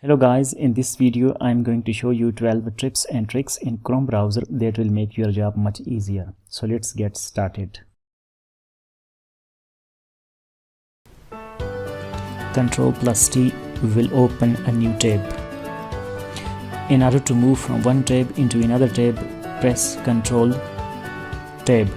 Hello guys, in this video I'm going to show you 12 tips and tricks in Chrome browser that will make your job much easier. So let's get started. Ctrl+T will open a new tab. In order to move from one tab into another tab, press Ctrl Tab.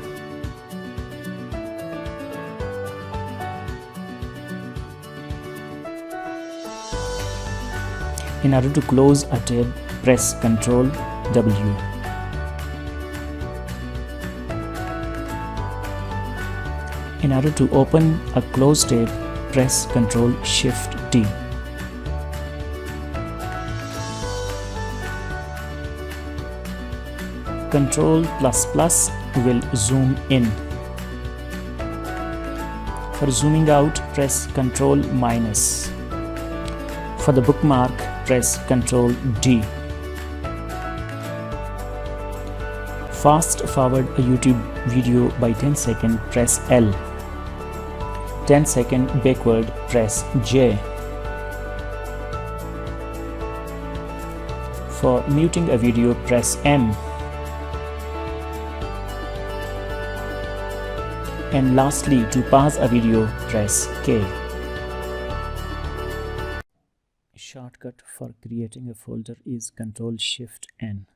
In order to close a tab, press Ctrl W. In order to open a closed tab, press Ctrl Shift T. Ctrl++ will zoom in. For zooming out, press Ctrl-. For the bookmark, press Ctrl D. Fast forward a YouTube video by 10 seconds, press L. 10 seconds backward, press J. For muting a video, press M. And lastly, to pause a video, press K. Shortcut for creating a folder is Ctrl Shift N,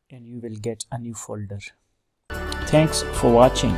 and you will get a new folder. Thanks for watching.